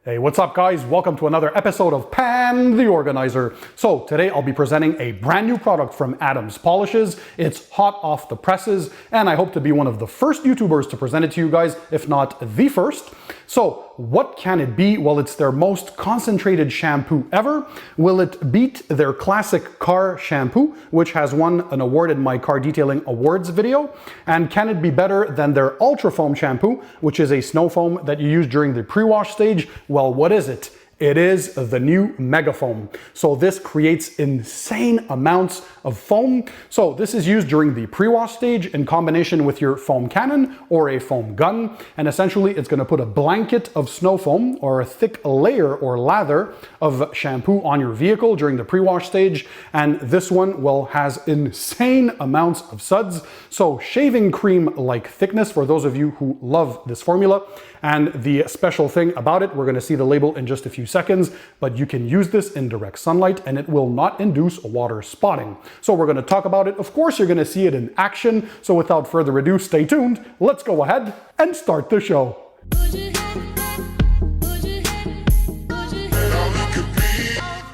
Hey, what's up guys? Welcome to another episode of Pan the Organizer. So today I'll be presenting a brand new product from Adams Polishes. It's hot off the presses and I hope to be one of the first YouTubers to present it to you guys, if not the first. So what can it be? Well, it's their most concentrated shampoo ever. Will it beat their classic car shampoo, which has won an award in my car detailing awards video? And can it be better than their Ultra Foam shampoo, which is a snow foam that you use during the pre-wash stage? Well, what is it? It is the new Mega Foam. So this creates insane amounts of foam. So this is used during the pre-wash stage in combination with your foam cannon or a foam gun. And essentially it's gonna put a blanket of snow foam or a thick layer or lather of shampoo on your vehicle during the pre-wash stage. And this one, well, has insane amounts of suds. So shaving cream-like thickness for those of you who love this formula. And the special thing about it, we're gonna see the label in just a few seconds, but you can use this in direct sunlight and it will not induce water spotting. So we're gonna talk about it. Of course, you're gonna see it in action. So without further ado, stay tuned. Let's go ahead and start the show.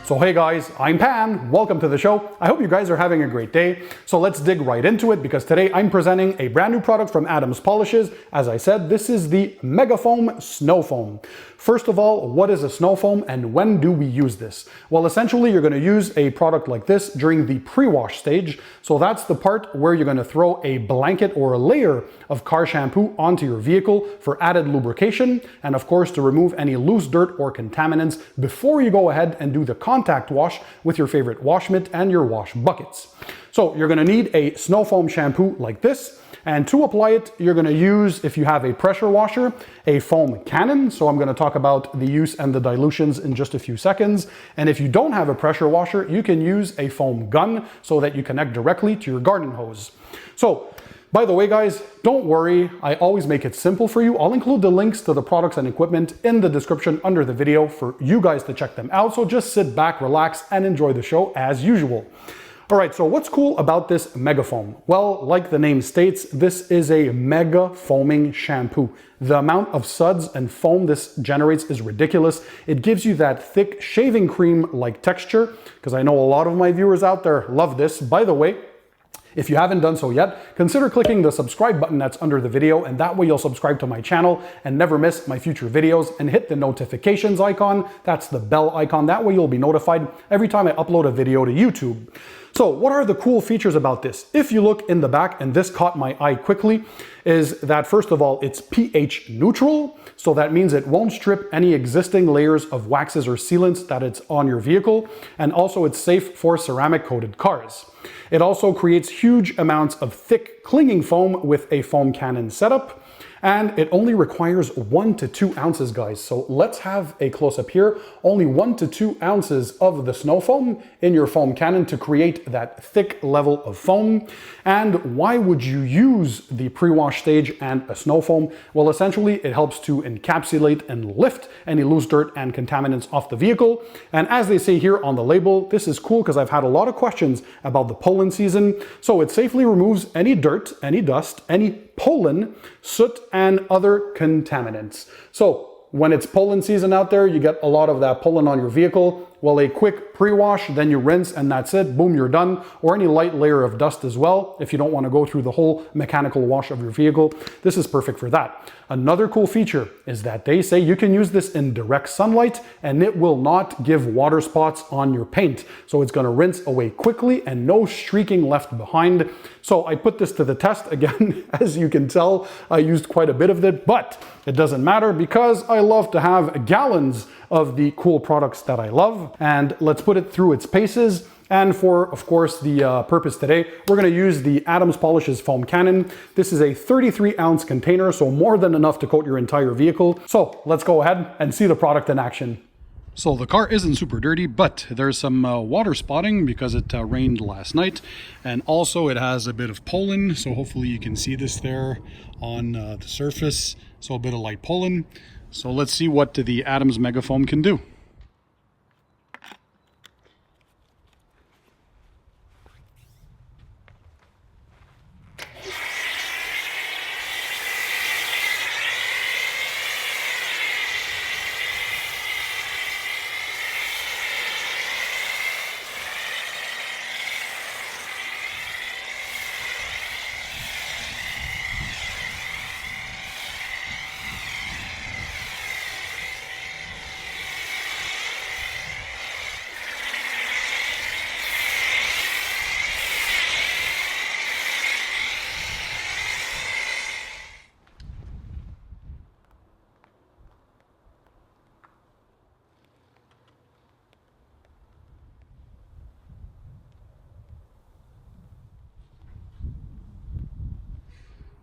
So hey guys, I'm Pan, welcome to the show. I hope you guys are having a great day. So let's dig right into it because today I'm presenting a brand new product from Adams Polishes. As I said, this is the Mega Foam Snow Foam. First of all, what is a snow foam and when do we use this? Well, essentially you're gonna use a product like this during the pre-wash stage. So that's the part where you're gonna throw a blanket or a layer of car shampoo onto your vehicle for added lubrication and of course to remove any loose dirt or contaminants before you go ahead and do the contact wash with your favorite wash mitt and your wash buckets. So you're gonna need a snow foam shampoo like this. And to apply it, you're gonna use, if you have a pressure washer, a foam cannon. So I'm gonna talk about the use and the dilutions in just a few seconds. And if you don't have a pressure washer, you can use a foam gun so that you connect directly to your garden hose. So, by the way guys, don't worry, I always make it simple for you. I'll include the links to the products and equipment in the description under the video for you guys to check them out. So just sit back, relax, and enjoy the show as usual. All right, so what's cool about this Mega Foam? Well, like the name states, this is a mega foaming shampoo. The amount of suds and foam this generates is ridiculous. It gives you that thick shaving cream-like texture, because I know a lot of my viewers out there love this. By the way, if you haven't done so yet, consider clicking the subscribe button that's under the video, and that way you'll subscribe to my channel and never miss my future videos, and hit the notifications icon, that's the bell icon. That way you'll be notified every time I upload a video to YouTube. So what are the cool features about this? If you look in the back, and this caught my eye quickly, is that first of all, it's pH neutral. So that means it won't strip any existing layers of waxes or sealants that it's on your vehicle. And also it's safe for ceramic coated cars. It also creates huge amounts of thick clinging foam with a foam cannon setup. And it only requires 1 to 2 ounces, guys. So let's have a close-up here. Only 1 to 2 ounces of the snow foam in your foam cannon to create that thick level of foam. And why would you use the pre-wash stage and a snow foam? Well, essentially, it helps to encapsulate and lift any loose dirt and contaminants off the vehicle. And as they say here on the label, this is cool because I've had a lot of questions about the pollen season. So it safely removes any dirt, any dust, any pollen, soot, and other contaminants. So when it's pollen season out there, you get a lot of that pollen on your vehicle. Well, a quick pre-wash, then you rinse and that's it, boom, you're done. Or any light layer of dust as well. If you don't want to go through the whole mechanical wash of your vehicle, this is perfect for that. Another cool feature is that they say you can use this in direct sunlight and it will not give water spots on your paint. So it's gonna rinse away quickly and no streaking left behind. So I put this to the test again. As you can tell, I used quite a bit of it, but it doesn't matter because I love to have gallons of the cool products that I love. And let's put it through its paces. And for, of course, the purpose today, we're gonna use the Adams Polishes foam cannon. This is a 33-ounce container, so more than enough to coat your entire vehicle. So let's go ahead and see the product in action. So the car isn't super dirty, but there's some water spotting because it rained last night. And also it has a bit of pollen, so hopefully you can see this there on the surface. So a bit of light pollen. So let's see what the Adams Mega Foam can do.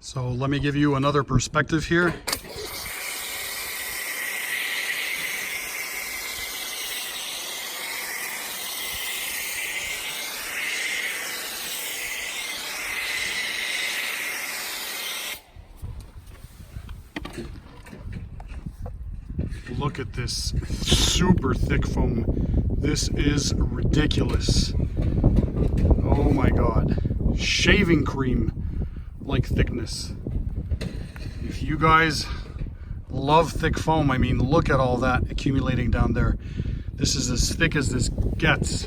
So let me give you another perspective here. Look at this super thick foam. This is ridiculous. Oh my God. Shaving cream like thickness. If you guys love thick foam, I mean, look at all that accumulating down there. This is as thick as this gets.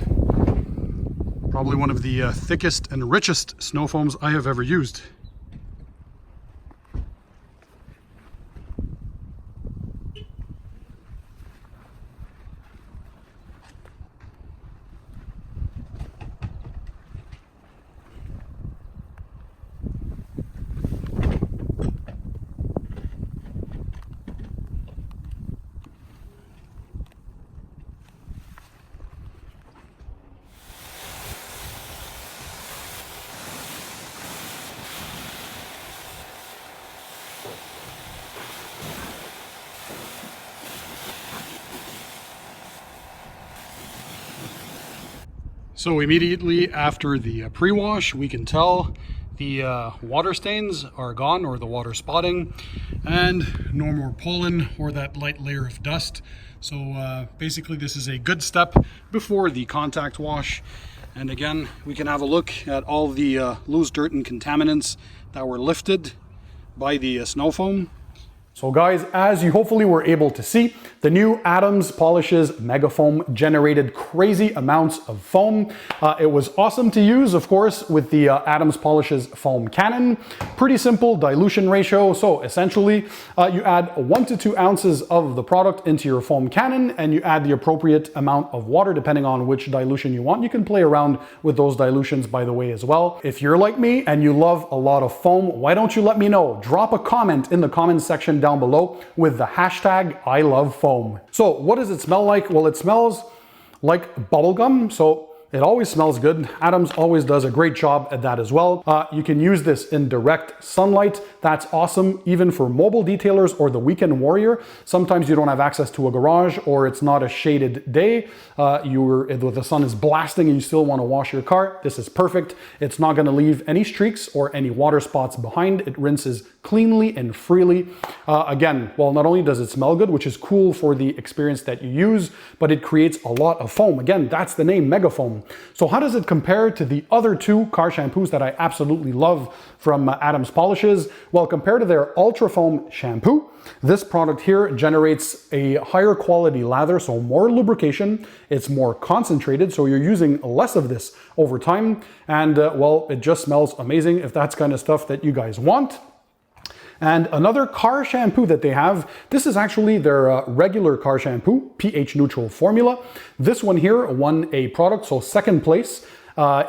Probably one of the thickest and richest snow foams I have ever used. So immediately after the pre-wash, we can tell the water stains are gone, or the water spotting, and no more pollen or that light layer of dust. So basically this is a good step before the contact wash. And again, we can have a look at all the loose dirt and contaminants that were lifted by the snow foam. So guys, as you hopefully were able to see, the new Adams Polishes Mega Foam generated crazy amounts of foam. It was awesome to use, of course, with the Adams Polishes foam cannon. Pretty simple dilution ratio. So essentially, you add 1 to 2 ounces of the product into your foam cannon, and you add the appropriate amount of water depending on which dilution you want. You can play around with those dilutions, by the way, as well. If you're like me and you love a lot of foam, why don't you let me know? Drop a comment in the comments section down below with the hashtag I love foam. So what does it smell like? Well, it smells like bubblegum. So it always smells good. Adams always does a great job at that as well. You can use this in direct sunlight. That's awesome, even for mobile detailers or the weekend warrior. Sometimes you don't have access to a garage, or it's not a shaded day. The sun is blasting and you still want to wash your car. This is perfect. It's not going to leave any streaks or any water spots behind. It rinses cleanly and freely. Again, well, not only does it smell good, which is cool for the experience that you use, but it creates a lot of foam. Again, that's the name, Mega Foam. So how does it compare to the other two car shampoos that I absolutely love from Adams Polishes? Well, compared to their Ultra Foam shampoo, this product here generates a higher quality lather, so more lubrication. It's more concentrated, so you're using less of this over time. And well, it just smells amazing if that's kind of stuff that you guys want. And another car shampoo that they have, this is actually their regular car shampoo, pH neutral formula. This one here won a product, so second place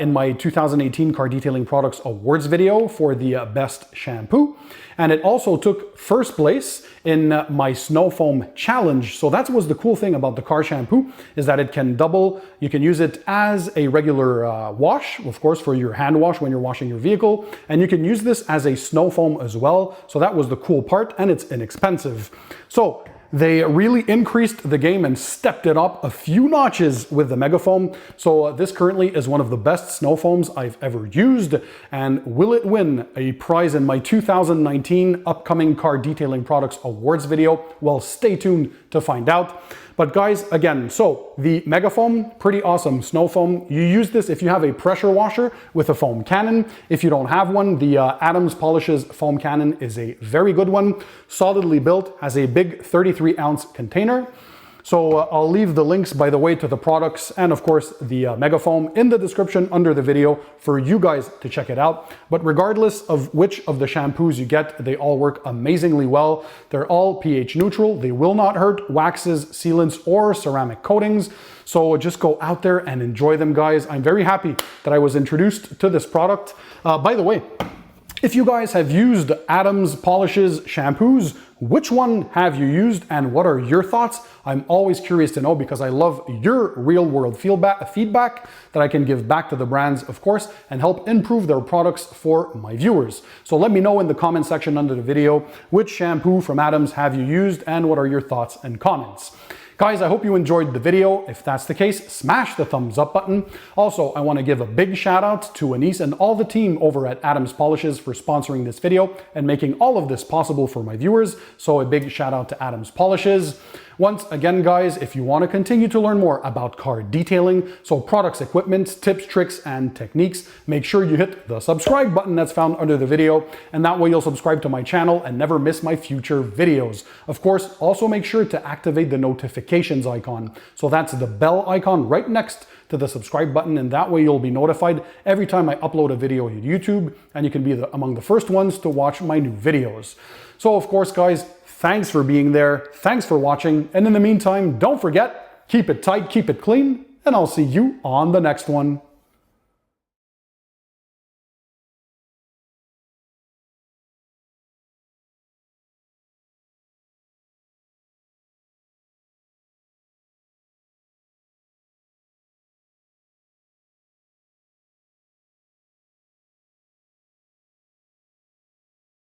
in my 2018 Car Detailing Products Awards video for the best shampoo. And it also took first place in my Snow Foam Challenge. So that was the cool thing about the car shampoo, is that it can double. You can use it as a regular wash, of course, for your hand wash when you're washing your vehicle. And you can use this as a snow foam as well. So that was the cool part, and it's inexpensive. So they really increased the game and stepped it up a few notches with the Mega Foam. So this currently is one of the best snow foams I've ever used. And will it win a prize in my 2019 upcoming Car Detailing Products Awards video? Well, stay tuned to find out. But guys, again, so the Mega Foam, pretty awesome snow foam. You use this if you have a pressure washer with a foam cannon. If you don't have one, the Adams Polishes foam cannon is a very good one. Solidly built, has a big 33-ounce container. So I'll leave the links, by the way, to the products and of course the Mega Foam in the description under the video for you guys to check it out. But regardless of which of the shampoos you get, they all work amazingly well. They're all pH neutral. They will not hurt waxes, sealants, or ceramic coatings. So just go out there and enjoy them, guys. I'm very happy that I was introduced to this product. By the way, If you guys have used Adam's polishes, shampoos, which one have you used and what are your thoughts? I'm always curious to know because I love your real world feedback that I can give back to the brands, of course, and help improve their products for my viewers. So let me know in the comment section under the video, which shampoo from Adam's have you used and what are your thoughts and comments. Guys, I hope you enjoyed the video. If that's the case, smash the thumbs up button. Also, I want to give a big shout out to Anise and all the team over at Adam's Polishes for sponsoring this video and making all of this possible for my viewers. So a big shout out to Adam's Polishes. Once again, guys, if you want to continue to learn more about car detailing, so products, equipment, tips, tricks, and techniques, make sure you hit the subscribe button that's found under the video, and that way you'll subscribe to my channel and never miss my future videos. Of course, also make sure to activate the notifications icon. So that's the bell icon right next to the subscribe button, and that way you'll be notified every time I upload a video to YouTube, and you can be among the first ones to watch my new videos. So of course, guys, thanks for being there, thanks for watching, and in the meantime, don't forget, keep it tight, keep it clean, and I'll see you on the next one.